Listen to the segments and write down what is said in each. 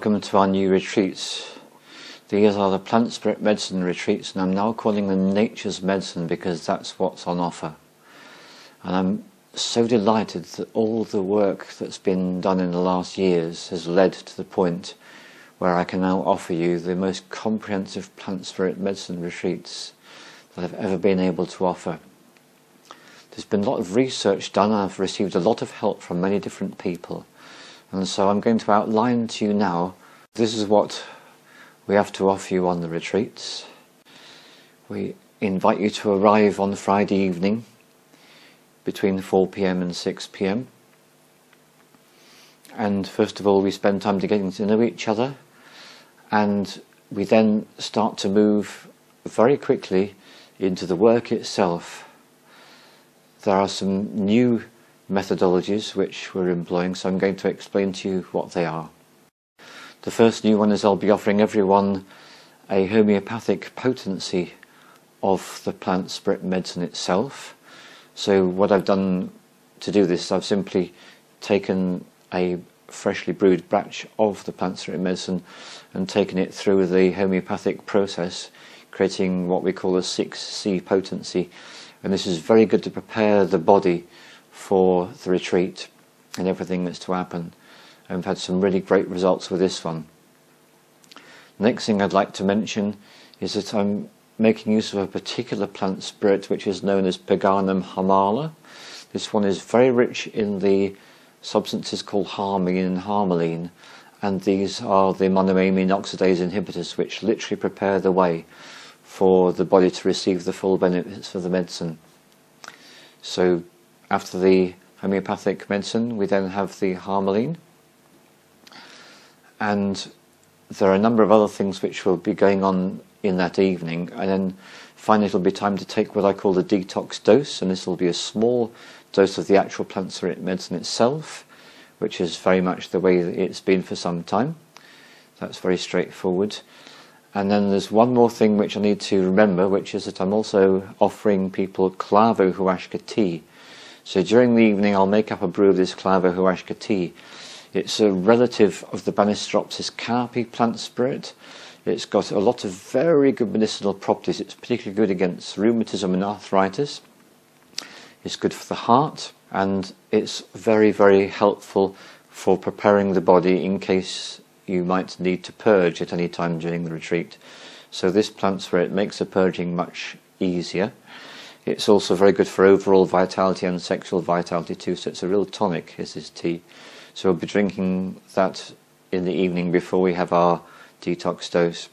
welcome to our new retreats. These are the plant spirit medicine retreats, and I'm now calling them nature's medicine because that's what's on offer. And I'm so delighted that all the work that's been done in the last years has led to the point where I can now offer you the most comprehensive plant spirit medicine retreats that I've ever been able to offer. There's been a lot of research done, and I've received a lot of help from many different people. And so I'm going to outline to you now, this is what we have to offer you on the retreats. We invite you to arrive on Friday evening between 4 PM and 6 PM. And first of all, we spend time getting to know each other, and we then start to move very quickly into the work itself. There are some new methodologies which we're employing, so I'm going to explain to you what they are. The first new one is I'll be offering everyone a homeopathic potency of the plant spirit medicine itself. So what I've done to do this, I've simply taken a freshly brewed batch of the plant spirit medicine and taken it through the homeopathic process, creating what we call a 6C potency. And this is very good to prepare the body for the retreat and everything that's to happen. And we've had some really great results with this one. Next thing I'd like to mention is that I'm making use of a particular plant spirit which is known as Peganum harmala. This one is very rich in the substances called harmine and harmelin, and these are the monoamine oxidase inhibitors which literally prepare the way for the body to receive the full benefits of the medicine. So after the homeopathic medicine, we then have the harmelin, and there are a number of other things which will be going on in that evening, and then finally it'll be time to take what I call the detox dose, and this will be a small dose of the actual plant spirit medicine itself, which is very much the way that it's been for some time. That's very straightforward. And then there's one more thing which I need to remember, which is that I'm also offering people clavo-huashka tea. So during the evening I'll make up a brew of this clavo-huashka tea. It's a relative of the Banisteropsis carpi plant spirit. It's got a lot of very good medicinal properties. It's particularly good against rheumatism and arthritis. It's good for the heart, and it's very, very helpful for preparing the body in case you might need to purge at any time during the retreat. So this plant spirit makes the purging much easier. It's also very good for overall vitality and sexual vitality too, so it's a real tonic, is this tea. So we'll be drinking that in the evening before we have our detox dose.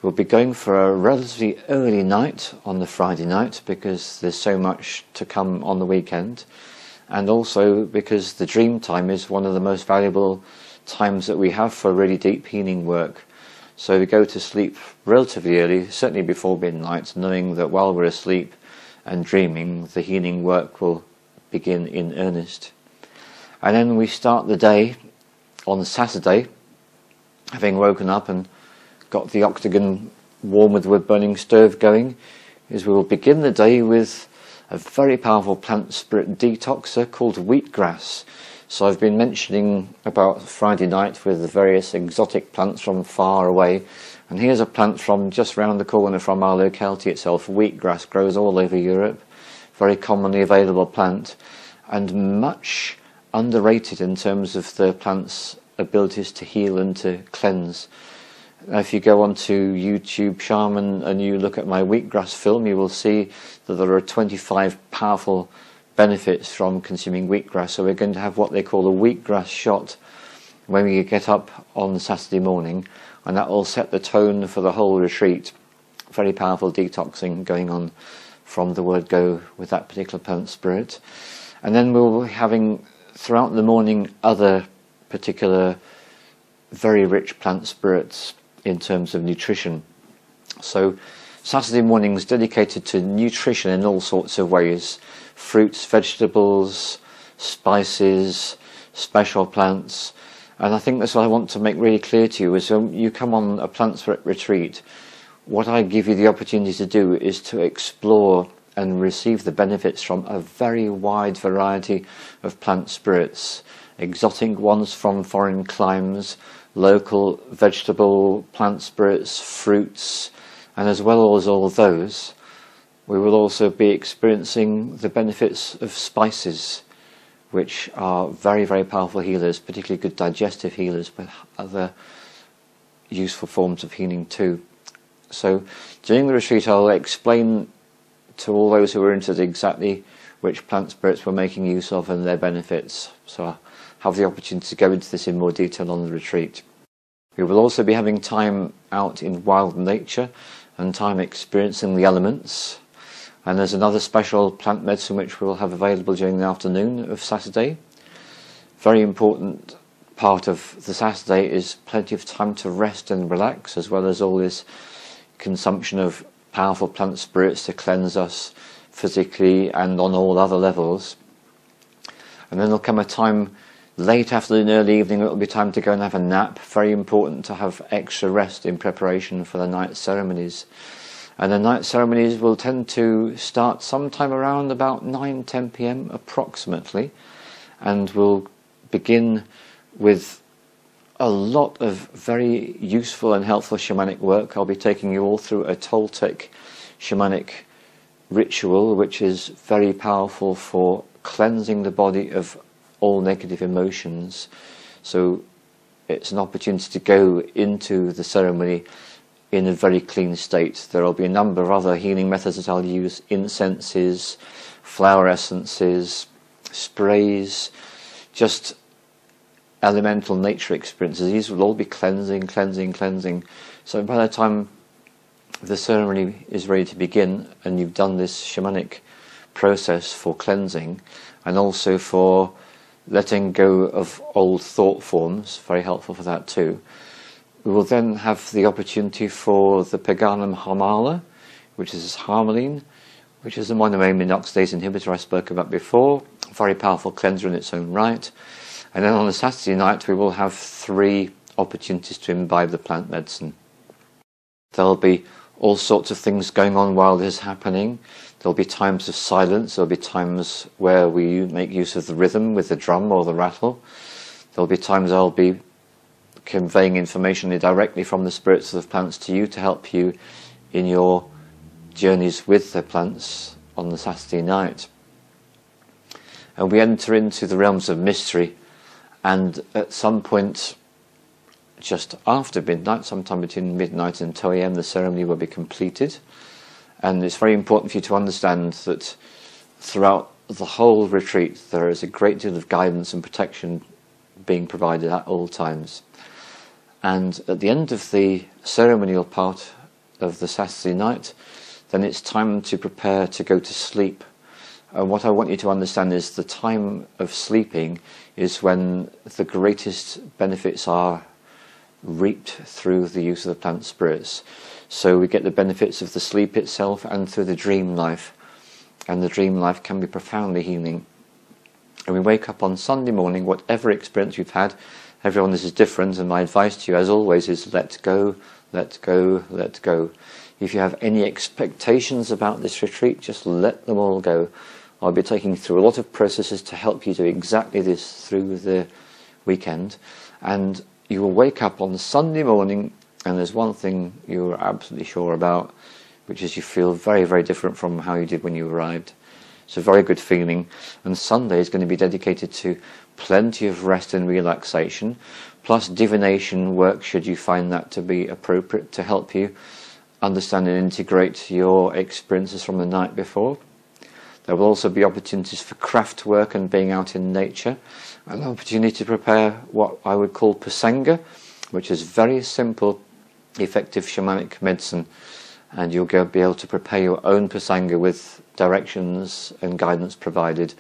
We'll be going for a relatively early night on the Friday night because there's so much to come on the weekend, and also because the dream time is one of the most valuable times that we have for really deep healing work. So we go to sleep relatively early, certainly before midnight, knowing that while we're asleep and dreaming, the healing work will begin in earnest. And then we start the day on Saturday, having woken up and got the octagon warm with the wood-burning stove going, is we will begin the day with a very powerful plant spirit detoxer called wheatgrass. So I've been mentioning about Friday night with the various exotic plants from far away, and here's a plant from just round the corner from our locality itself. Wheatgrass grows all over Europe, very commonly available plant, and much underrated in terms of the plant's abilities to heal and to cleanse. Now, if you go onto YouTube Shaman and you look at my wheatgrass film, you will see that there are 25 powerful benefits from consuming wheatgrass. So we're going to have what they call a wheatgrass shot when we get up on Saturday morning, and that will set the tone for the whole retreat. Very powerful detoxing going on from the word go with that particular plant spirit. And then we'll be having throughout the morning other particular very rich plant spirits in terms of nutrition. So Saturday morning is dedicated to nutrition in all sorts of ways: fruits, vegetables, spices, special plants. And I think that's what I want to make really clear to you is when you come on a plant spirit retreat, what I give you the opportunity to do is to explore and receive the benefits from a very wide variety of plant spirits, exotic ones from foreign climes, local vegetable, plant spirits, fruits, and as well as all those, we will also be experiencing the benefits of spices, which are very, very powerful healers, particularly good digestive healers, but other useful forms of healing too. So during the retreat I'll explain to all those who are interested exactly which plant spirits we're making use of and their benefits. So I'll have the opportunity to go into this in more detail on the retreat. We will also be having time out in wild nature and time experiencing the elements. And there's another special plant medicine which we'll have available during the afternoon of Saturday. Very important part of the Saturday is plenty of time to rest and relax, as well as all this consumption of powerful plant spirits to cleanse us physically and on all other levels. And then there'll come a time late afternoon, early evening, it'll be time to go and have a nap. Very important to have extra rest in preparation for the night ceremonies. And the night ceremonies will tend to start sometime around about 9-10 p.m. approximately, and will begin with a lot of very useful and helpful shamanic work. I'll be taking you all through a Toltec shamanic ritual, which is very powerful for cleansing the body of all negative emotions. So it's an opportunity to go into the ceremony in a very clean state. There will be a number of other healing methods that I'll use: incenses, flower essences, sprays, just elemental nature experiences. These will all be cleansing, cleansing, cleansing. So by the time the ceremony is ready to begin and you've done this shamanic process for cleansing and also for letting go of old thought forms, very helpful for that too, we will then have the opportunity for the Peganum Harmala, which is Harmelin, which is a monoamine oxidase inhibitor I spoke about before, a very powerful cleanser in its own right. And then on the Saturday night we will have 3 opportunities to imbibe the plant medicine. There'll be all sorts of things going on while this is happening. There'll be times of silence, there'll be times where we make use of the rhythm with the drum or the rattle. There'll be times I'll be conveying information directly from the spirits of the plants to you to help you in your journeys with the plants on the Saturday night. And we enter into the realms of mystery, and at some point just after midnight, sometime between midnight and 2 a.m, the ceremony will be completed. And it's very important for you to understand that throughout the whole retreat there is a great deal of guidance and protection being provided at all times. And at the end of the ceremonial part of the Saturday night, then it's time to prepare to go to sleep. And what I want you to understand is the time of sleeping is when the greatest benefits are reaped through the use of the plant spirits. So we get the benefits of the sleep itself and through the dream life. And the dream life can be profoundly healing. And we wake up on Sunday morning, whatever experience you've had, everyone this is different, and my advice to you as always is let go, let go, let go. If you have any expectations about this retreat, just let them all go. I'll be taking you through a lot of processes to help you do exactly this through the weekend. And you will wake up on Sunday morning, and there's one thing you're absolutely sure about, which is you feel very, very different from how you did when you arrived. It's a very good feeling. And Sunday is going to be dedicated to plenty of rest and relaxation, plus divination work, should you find that to be appropriate, to help you understand and integrate your experiences from the night before. There will also be opportunities for craft work and being out in nature, an opportunity to prepare what I would call pasanga, which is very simple, effective shamanic medicine. And you'll be able to prepare your own pasanga with directions and guidance provided.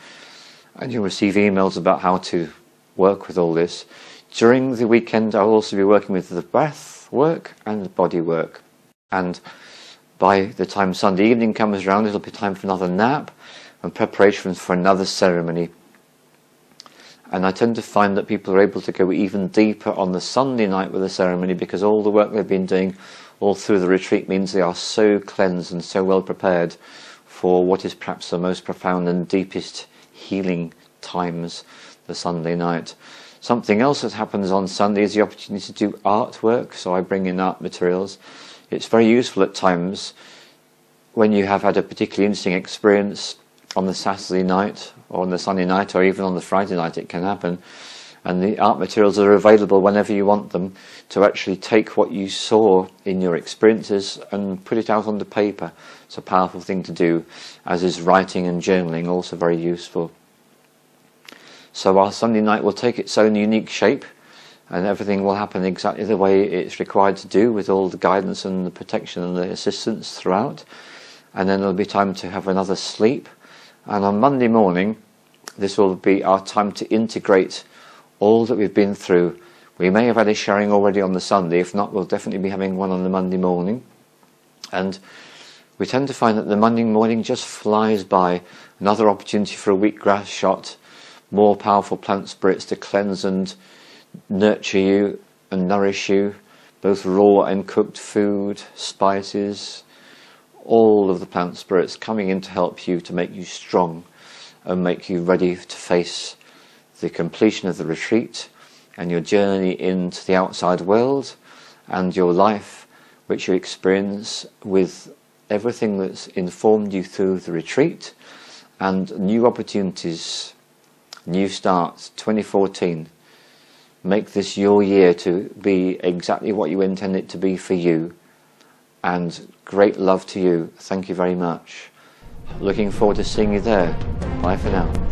And you'll receive emails about how to work with all this. During the weekend I'll also be working with the breath work and the body work. And by the time Sunday evening comes around, it'll be time for another nap and preparations for another ceremony. And I tend to find that people are able to go even deeper on the Sunday night with the ceremony, because all the work they've been doing all through the retreat means they are so cleansed and so well prepared for what is perhaps the most profound and deepest healing times, the Sunday night. Something else that happens on Sunday is the opportunity to do artwork, so I bring in art materials. It's very useful at times when you have had a particularly interesting experience on the Saturday night or on the Sunday night or even on the Friday night. It can happen, and the art materials are available whenever you want them to actually take what you saw in your experiences and put it out onto paper. It's a powerful thing to do, as is writing and journaling, also very useful. So our Sunday night will take its own unique shape, and everything will happen exactly the way it's required to do, with all the guidance and the protection and the assistance throughout. And then there'll be time to have another sleep. And on Monday morning, this will be our time to integrate all that we've been through. We may have had a sharing already on the Sunday. If not, we'll definitely be having one on the Monday morning. And we tend to find that the Monday morning just flies by. Another opportunity for a wheatgrass shot, more powerful plant spirits to cleanse and nurture you and nourish you, both raw and cooked food, spices, all of the plant spirits coming in to help you, to make you strong and make you ready to face the completion of the retreat and your journey into the outside world and your life, which you experience with everything that's informed you through the retreat, and new opportunities, new starts. 2014, make this your year to be exactly what you intend it to be for you, and great love to you. Thank you very much. Looking forward to seeing you there. Bye for now.